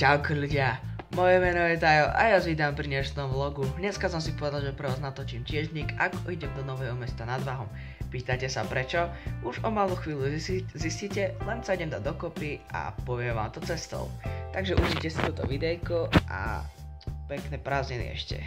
Čauko ľudia, moje meno je Tajo a ja vás vítam pri dnešnom vlogu. Dneska som si povedal, že pre vás natočím tiežnik, ako idem do Nového Mesta nad Váhom. Pýtate sa prečo? Už o malú chvíľu zistíte, len sa idem dať dokopy a poviem vám to cestou. Takže užite si toto videjko a pekné prázdniny ešte.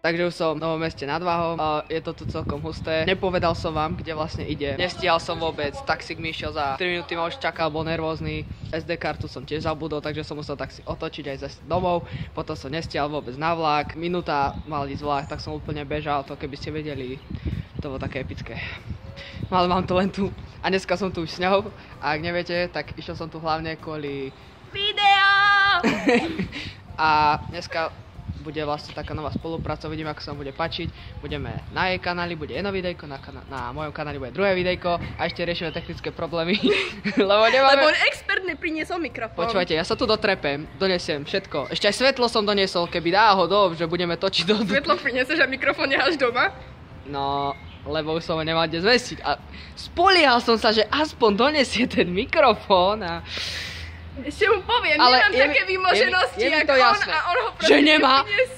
Takže už som v Novom Meste nad Váhom, je to tu celkom husté. Nepovedal som vám, kde vlastne ide. Nestíhal som vôbec, taxík mi išiel za 3 minúty, ma už čakal, bol nervózny. SD kartu som tiež zabudol, takže som musel taxi otočiť aj zase domov. Potom som nestíhal vôbec na vlak, minúta mal ísť vlak, tak som úplne bežal, to keby ste vedeli, to bolo také epické. Ale mám to len tu a dneska som tu už s ňou a ak neviete, tak išiel som tu hlavne kvôli video! A dneska bude vlastne taká nová spolupráca, uvidíme, ako sa vám bude páčiť. Budeme na jej kanáli, bude jedno videjko, na mojom kanáli bude druhé videjko a ešte riešime technické problémy, lebo on expertne priniesol mikrofón. Počúvajte, ja sa tu dotrepem, donesiem všetko. Ešte aj svetlo som doniesol, keby náhodou, že budeme točiť do... Svetlo priniesieš a mikrofón neháš doma? No, lebo už som ho nemal kde zvesiť a spoliehal som sa, že aspoň donesie ten mikrofón a... Ešte mu poviem, ale nemám také výmoženosti, ako on jasné. A on ho proste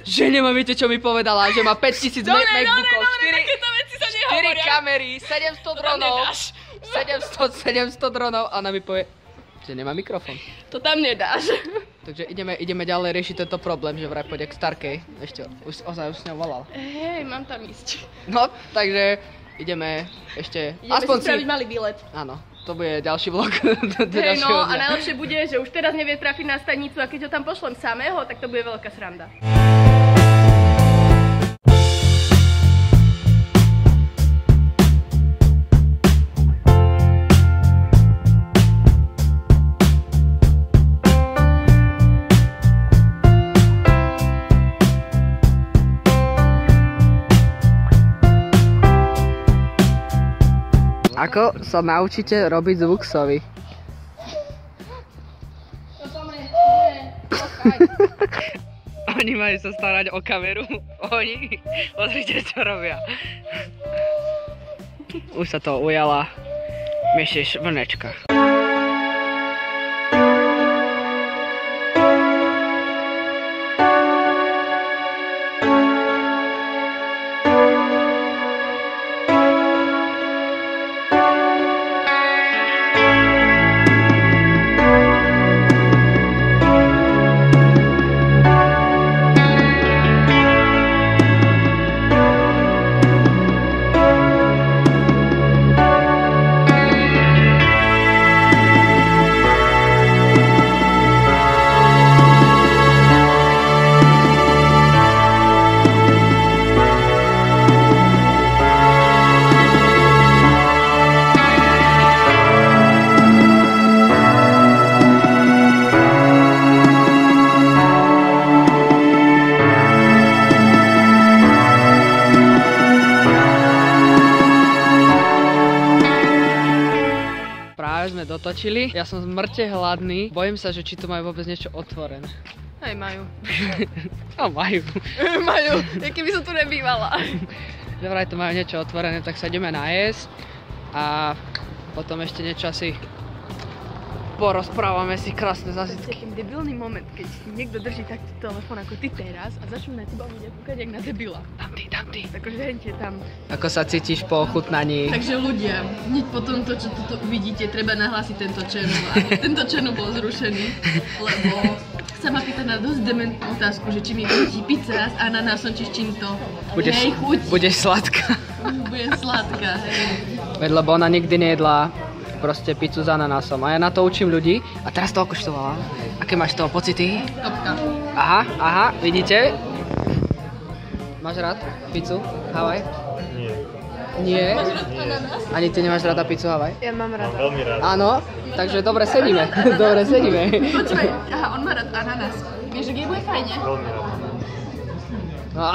že nemá, viete čo mi povedala, že má 5000 MacBookov, 4 kamery, 700 dronov, 700 dronov a ona mi povie, že nemá mikrofón. To tam nedáš. Takže ideme ďalej riešiť tento problém, že vraj pôjde k Starkej, ešte, už s ňou volal. Hej, mám tam ísť. No, takže ideme ešte, aspoň si spraviť malý výlet. Áno. To bude ďalší vlog. Hej, no a najlepšie bude, že už teraz nevie trafiť na stanicu a keď ho tam pošlem samého, tak to bude veľká sranda. Ako sa naučíte robiť zvuk sovy? Oni majú sa starať o kameru. Oni, pozrite čo robia. Už sa to ujala Myšiš Vlnečka. točili. Ja som zmrte hladný. Bojím sa, že či tu majú vôbec niečo otvorené. Aj majú. A majú. Majú, keby som tu nebývala. Dobre, tu majú niečo otvorené, tak sa ideme najesť. A potom ešte niečo asi porozprávame si krásne zážitky. Taký debilný moment, keď niekto drží takto telefón ako ty teraz a začnú na teba ľudia kúkať jak na debila. Dám ty. Takže hente tam. Ako sa cítiš po ochutnaní? Takže ľudia, hneď po tomto, čo tu uvidíte, treba nahlásiť tento channel. A tento channel bol zrušený, lebo sa ma pýta na dosť dementnú otázku, že či mi chutí pizza s ananásom, či s čím to. Hej, chuť. Budeš sladká. Budem sladká, hej. Lebo ona nikdy nejedla proste pizzu s ananásom. A ja na to učím ľudí. A teraz to okoštovala. Aké máš toho pocity? Topka. Aha, vidíte? Máš rád pizzu Havaj? Nie. Máš rád ananás? Ani ty nemáš rada pizzu Havaj? Ja mám rada. Veľmi rád. Áno, takže dobre sedíme. Počúvaj, aha, on má rád ananás. Vieš, že kde bude fajne? Veľmi rád. No.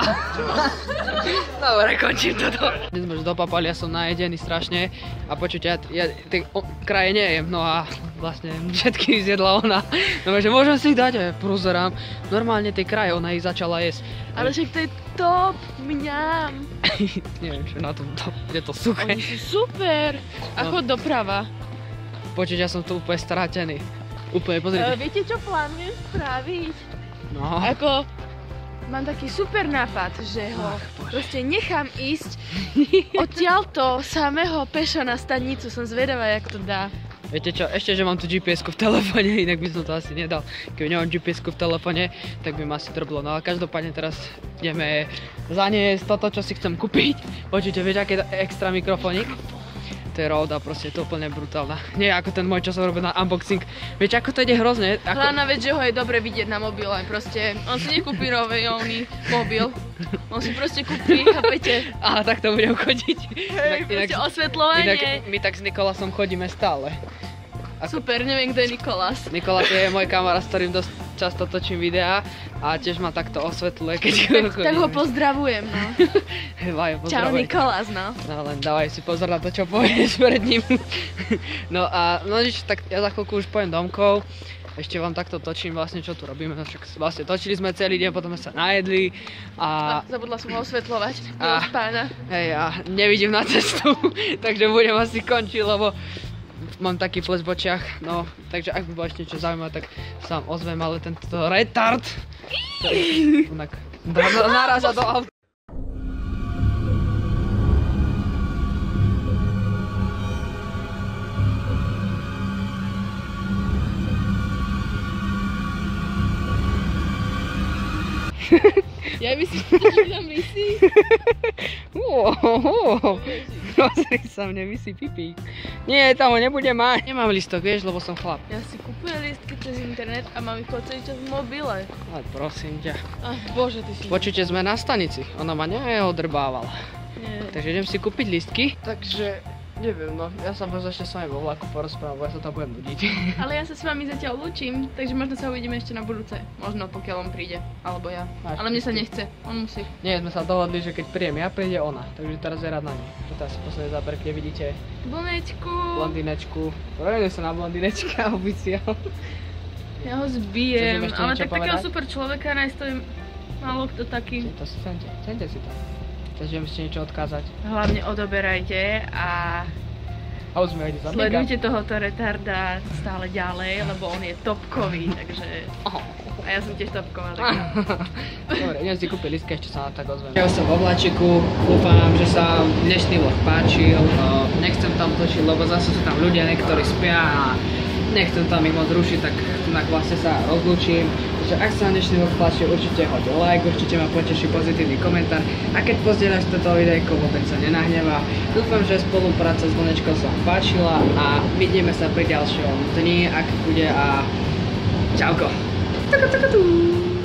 Dobre, končím toto. Dnes sme už dopapali, ja som najedený strašne a počujte, ja tie kraje nejem, no a vlastne všetky zjedla ona. No že môžem si ich dať, a ja prozerám. Normálne tie kraje, ona ich začala jesť. Ale však to je top, mňam. Neviem, čo na tom, je to suché. Oni sú super. Ako doprava. Počujte, ja som tu úplne strátený. Úplne, pozrite. Viete, čo plánujem spraviť? No. Ako, mám taký super nápad, že ho proste nechám ísť odtiaľto samého pešo na stanicu. Som zvedavá, jak to dá. Viete čo, ešte, že mám tu GPS-ku v telefóne, inak by som to asi nedal. Keby nemám GPS-ku v telefóne, tak by ma asi drblo. No ale každopádne teraz ideme zaniesť toto, čo si chcem kúpiť. Počujte, vieš, aký je to extra mikrofónik? To je Rode, proste je to úplne brutálna. Nie ako ten môj, čo som robil na unboxing. Vieš, ako to ide hrozne? Hlavná vec, že ho je dobre vidieť na mobile. Proste, on si nekúpi nový mobil. On si proste kúpi, chápete? Aha, tak to budem chodiť. Hej, proste osvetľovanie. Inak my tak s Nikolasom chodíme stále. Super, neviem, kto je Nikolás. Nikolás je môj kamarát, s ktorým dosť často točím videá a tiež ma takto osvetľuje, keď chodíme. Tak ho pozdravujem, no. Čau Nikolás, no. No len dávaj si pozor na to, čo povieš pred ním. No a no nič, tak ja za chvíľku už pojem domkov. Ešte vám takto točím vlastne, čo tu robíme. No však vlastne točili sme celý deň, potom sme sa najedli a... Zabudla som ho osvetľovať, milosť pána. Hej, ja nevidím na cestu, takže budem asi končiť, lebo mám taký flash v očiach, no, takže ak by bolo ešte niečo zaujímavé, tak sa vám ozvem, ale tento retard, ktorý naráža do auta. Ja myslíš, že tam vysí? Pozri sa, mne vysí pipík. Nie, tam ho nebudem mať. Nemám listok, vieš, lebo som chlap. Ja si kupujem listky cez internet a mám ich po celý čas v mobile. Ale prosím ťa. Ach, bože, ty si... Počujte, sme na stanici. Ona ma neodrbávala. Nie. Takže idem si kúpiť listky. Takže, neviem, no. Ja sa možno ešte s vami vo vlaku porozprávam, ja sa tam budem nudiť. Ale ja sa s vami zatiaľ lúčim, takže možno sa uvidíme ešte na budúce. Možno, pokiaľ on príde. Alebo ja. Ale mne sa nechce. On musí. Nie, sme sa dohodli, že keď príjem ja, príde ona. Takže teraz je rád na ňu. Teraz si posledný záber, kde vidíte Blondinečku. blondinečku. Rozhodne sa na blondinečka oficiál. Ja ho zbijem. Chceš ešte Ale niečo tak takého povedať? super človeka nájsť to je málo kto taký. Sente si to. Chceš mi ešte niečo odkázať? Hlavne odoberajte a A už sme ide zabíkať. sledujte tohoto retarda stále ďalej, lebo on je topkový, takže... A ja som tiež topková, takže... Dobre, idem si kúpiť listky, ešte sa na tak ozvem. Ja som vo vláčiku, dúfam, že sa dnešný vlog páčil. Nechcem tam točiť, lebo zase sú tam ľudia, niektorí spia a nechcem tam ich moc rušiť, tak vlastne sa rozlúčim. Takže ak sa dnešný vlog páčil, určite hoď like, určite ma poteší pozitívny komentár a keď pozdieľaš toto videjko, vôbec sa nenahnevá. Dúfam, že spolupráca s Vlnečkou sa vám páčila a vidíme sa pri ďalšom dni, ak bude a čauko. Tuku, tuku, tuku.